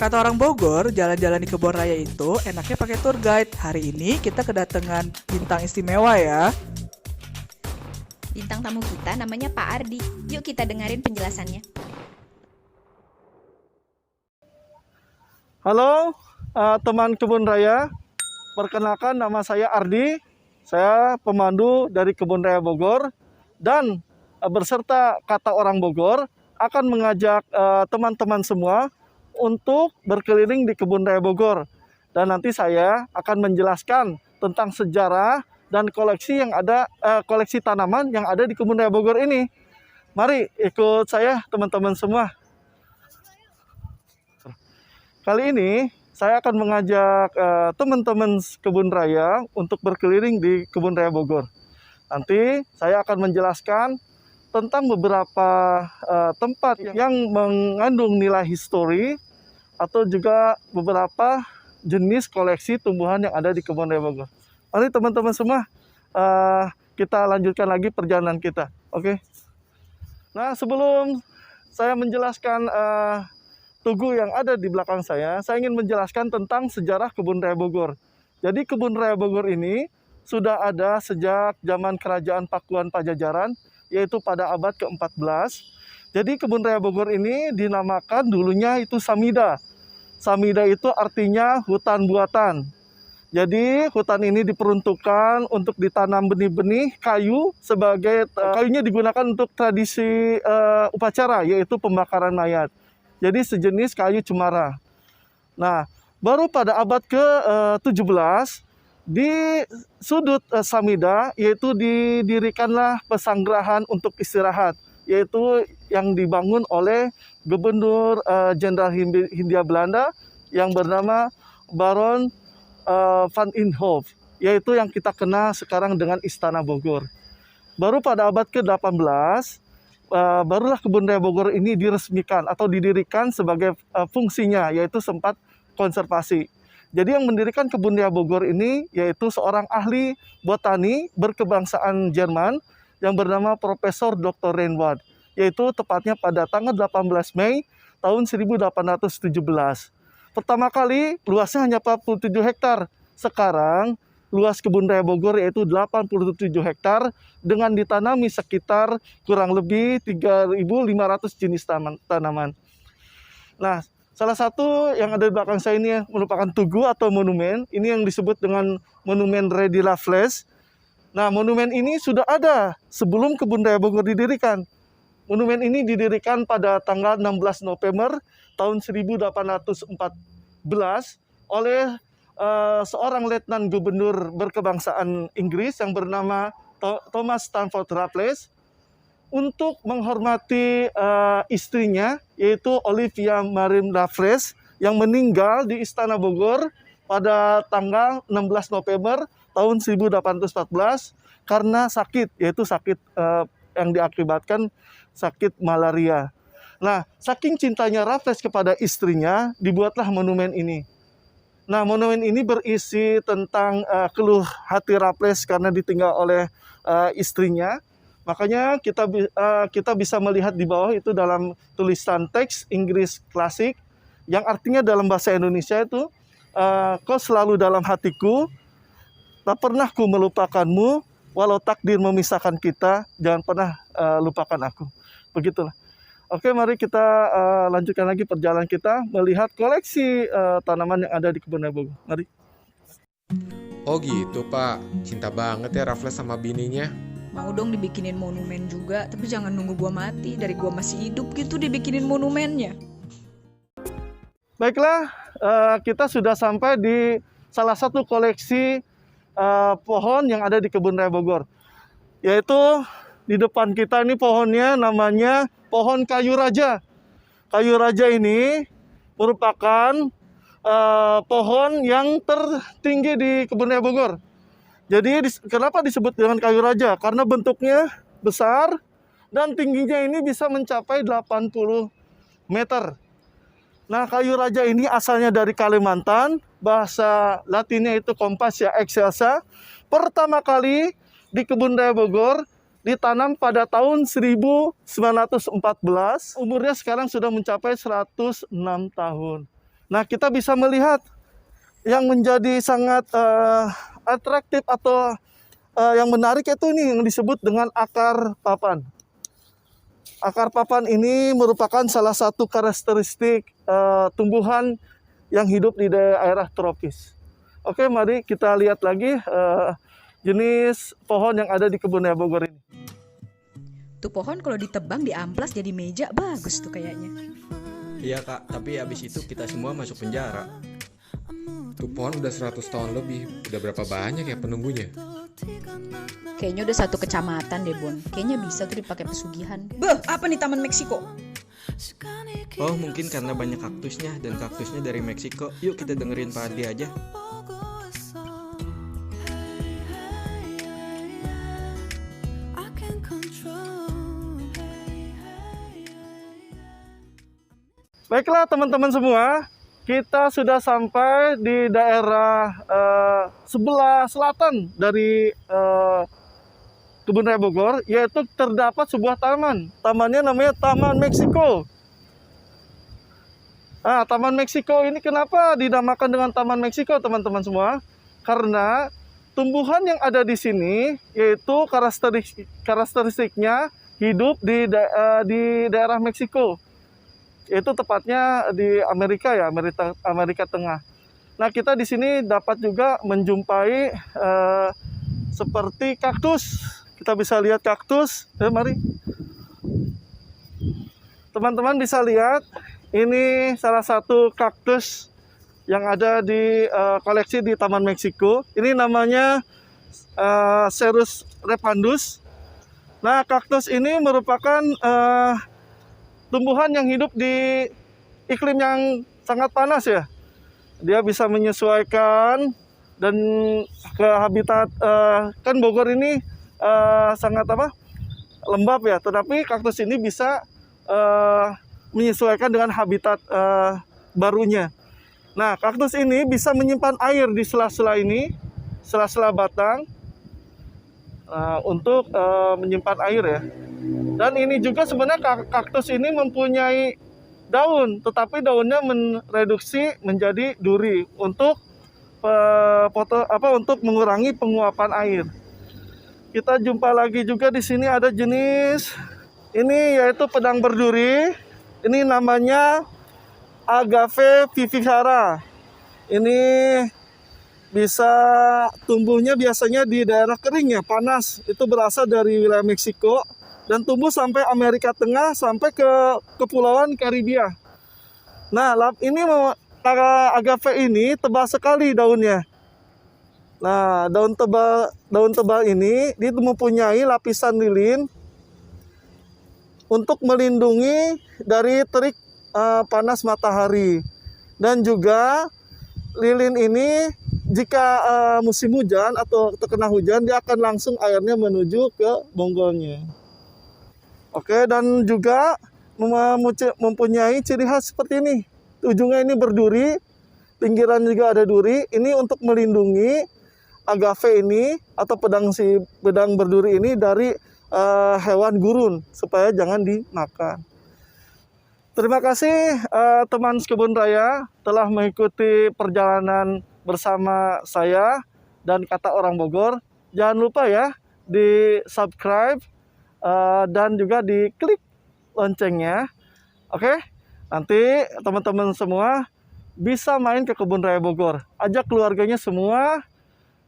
Kata orang Bogor, jalan-jalan di kebun raya itu enaknya pakai tour guide. Hari ini kita kedatangan bintang istimewa ya. Bintang tamu kita namanya Pak Ardi. Yuk kita dengerin penjelasannya. Halo teman kebun raya, perkenalkan nama saya Ardi. Saya pemandu dari Kebun Raya Bogor dan berserta kata orang Bogor akan mengajak teman-teman semua untuk berkeliling di Kebun Raya Bogor. Dan nanti saya akan menjelaskan tentang sejarah dan koleksi yang ada, koleksi tanaman yang ada di Kebun Raya Bogor ini. Mari ikut saya teman-teman semua. Kali ini saya akan mengajak teman-teman kebun raya untuk berkeliling di Kebun Raya Bogor. Nanti saya akan menjelaskan tentang beberapa tempat yang mengandung nilai histori atau juga beberapa jenis koleksi tumbuhan yang ada di Kebun Raya Bogor. Mari teman-teman semua, kita lanjutkan lagi perjalanan kita. Oke. Nah, sebelum saya menjelaskan tugu yang ada di belakang saya ingin menjelaskan tentang sejarah Kebun Raya Bogor. Jadi Kebun Raya Bogor ini sudah ada sejak zaman Kerajaan Pakuan Pajajaran, yaitu pada abad ke-14. Jadi Kebun Raya Bogor ini dinamakan dulunya itu Samida. Samida itu artinya hutan buatan. Jadi hutan ini diperuntukkan untuk ditanam benih-benih kayu sebagai kayunya digunakan untuk tradisi upacara, yaitu pembakaran mayat. Jadi sejenis kayu cemara. Nah, baru pada abad ke-17 di sudut Samida yaitu didirikanlah pesanggerahan untuk istirahat, yaitu yang dibangun oleh Gubernur Jenderal Hindia Belanda yang bernama Baron van Inhofe, yaitu yang kita kenal sekarang dengan Istana Bogor. Baru pada abad ke-18 barulah Kebun Raya Bogor ini diresmikan atau didirikan sebagai fungsinya, yaitu sempat konservasi. Jadi yang mendirikan Kebun Raya Bogor ini yaitu seorang ahli botani berkebangsaan Jerman yang bernama Profesor Dr. Reinwald, yaitu tepatnya pada tanggal 18 Mei tahun 1817. Pertama kali luasnya hanya 47 hektar. Sekarang luas Kebun Raya Bogor yaitu 87 hektar dengan ditanami sekitar kurang lebih 3.500 jenis tanaman. Nah, salah satu yang ada di belakang saya ini merupakan tugu atau monumen. Ini yang disebut dengan Monumen Rey de la Flèche. Nah, monumen ini sudah ada sebelum Kebun Raya Bogor didirikan. Monumen ini didirikan pada tanggal 16 November tahun 1814 oleh seorang letnan gubernur berkebangsaan Inggris yang bernama Thomas Stamford Raffles untuk menghormati istrinya yaitu Olivia Mariam Raffles yang meninggal di Istana Bogor pada tanggal 16 November tahun 1814 karena sakit, yaitu sakit yang diakibatkan sakit malaria. Nah, saking cintanya Raffles kepada istrinya, dibuatlah monumen ini. Nah, monumen ini berisi tentang keluh hati Raffles karena ditinggal oleh istrinya. Makanya kita bisa melihat di bawah itu dalam tulisan teks Inggris klasik yang artinya dalam bahasa Indonesia itu kau selalu dalam hatiku, tak pernah ku melupakanmu, walau takdir memisahkan kita, jangan pernah lupakan aku. Begitulah. Oke, mari kita lanjutkan lagi perjalanan kita melihat koleksi tanaman yang ada di Kebun Raya Bogor. Mari. Oh gitu Pak, cinta banget ya Raffles sama bininya. Mau dong dibikinin monumen juga, tapi jangan nunggu gua mati. Dari gua masih hidup gitu dibikinin monumennya. Baiklah, kita sudah sampai di salah satu koleksi pohon yang ada di Kebun Raya Bogor. Yaitu di depan kita ini pohonnya namanya pohon kayu raja. Kayu raja ini merupakan pohon yang tertinggi di Kebun Raya Bogor. Jadi kenapa disebut dengan kayu raja? Karena bentuknya besar dan tingginya ini bisa mencapai 80 meter. Nah, kayu raja ini asalnya dari Kalimantan, bahasa Latinnya itu Compassia excelsa. Pertama kali di Kebun Raya Bogor ditanam pada tahun 1914, umurnya sekarang sudah mencapai 106 tahun. Nah, kita bisa melihat yang menjadi sangat atraktif atau yang menarik itu ini yang disebut dengan akar papan. Akar papan ini merupakan salah satu karakteristik tumbuhan yang hidup di daerah tropis. Oke, mari kita lihat lagi jenis pohon yang ada di Kebun Raya Bogor ini. Tuh pohon kalau ditebang diamplas jadi meja bagus tuh kayaknya. Iya kak, tapi abis itu kita semua masuk penjara. Tuh pohon udah 100 tahun lebih. Udah berapa banyak ya penunggunya? Kayaknya udah 1 kecamatan deh Bon. Kayaknya bisa tuh dipakai pesugihan. Beuh, apa nih Taman Meksiko? Oh mungkin karena banyak kaktusnya, dan kaktusnya dari Meksiko. Yuk kita dengerin Pak Ardi aja. Baiklah teman-teman semua, kita sudah sampai di daerah sebelah selatan dari Kebun Raya Bogor, yaitu terdapat sebuah taman. Tamannya namanya Taman Meksiko. Nah, Taman Meksiko ini kenapa dinamakan dengan Taman Meksiko, teman-teman semua? Karena tumbuhan yang ada di sini, yaitu karakteristiknya hidup di daerah Meksiko. Itu tepatnya di Amerika ya, Amerika Tengah. Nah, kita di sini dapat juga menjumpai seperti kaktus. Kita bisa lihat kaktus. Mari. Teman-teman bisa lihat, ini salah satu kaktus yang ada di koleksi di Taman Meksiko. Ini namanya Cerus repandus. Nah, kaktus ini merupakan tumbuhan yang hidup di iklim yang sangat panas ya. Dia bisa menyesuaikan dan ke habitat kan Bogor ini sangat lembab ya. Tetapi kaktus ini bisa menyesuaikan dengan habitat barunya. Nah, kaktus ini bisa menyimpan air di sela-sela ini, sela-sela batang untuk menyimpan air ya. Dan ini juga sebenarnya kaktus ini mempunyai daun, tetapi daunnya mereduksi menjadi duri untuk untuk mengurangi penguapan air. Kita jumpa lagi juga di sini ada jenis ini yaitu pedang berduri. Ini namanya Agave vivifera. Ini bisa tumbuhnya biasanya di daerah kering ya, panas. Itu berasal dari wilayah Meksiko dan tumbuh sampai Amerika Tengah sampai ke Kepulauan Karibia. Nah, ini agave ini tebal sekali daunnya. Nah, daun tebal ini dia mempunyai lapisan lilin untuk melindungi dari terik panas matahari. Dan juga lilin ini jika musim hujan atau terkena hujan, dia akan langsung airnya menuju ke bonggolnya. Oke, dan juga mempunyai ciri khas seperti ini. Ujungnya ini berduri, pinggiran juga ada duri. Ini untuk melindungi agave ini atau pedang berduri ini dari hewan gurun supaya jangan dimakan. Terima kasih teman Kebun Raya telah mengikuti perjalanan bersama saya dan Kata Orang Bogor. Jangan lupa ya di subscribe dan juga diklik loncengnya. Oke, nanti teman-teman semua bisa main ke Kebun Raya Bogor. Ajak keluarganya semua.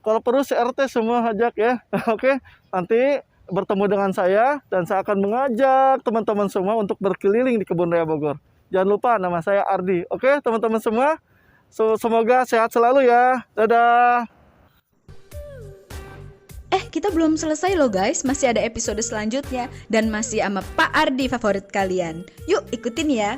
Kalau perlu CRT semua ajak ya. Oke, nanti bertemu dengan saya dan saya akan mengajak teman-teman semua untuk berkeliling di Kebun Raya Bogor. Jangan lupa nama saya Ardi. Oke, teman-teman semua. Semoga sehat selalu ya. Dadah. Kita belum selesai loh guys, masih ada episode selanjutnya dan masih sama Pak Ardi favorit kalian. Yuk ikutin ya.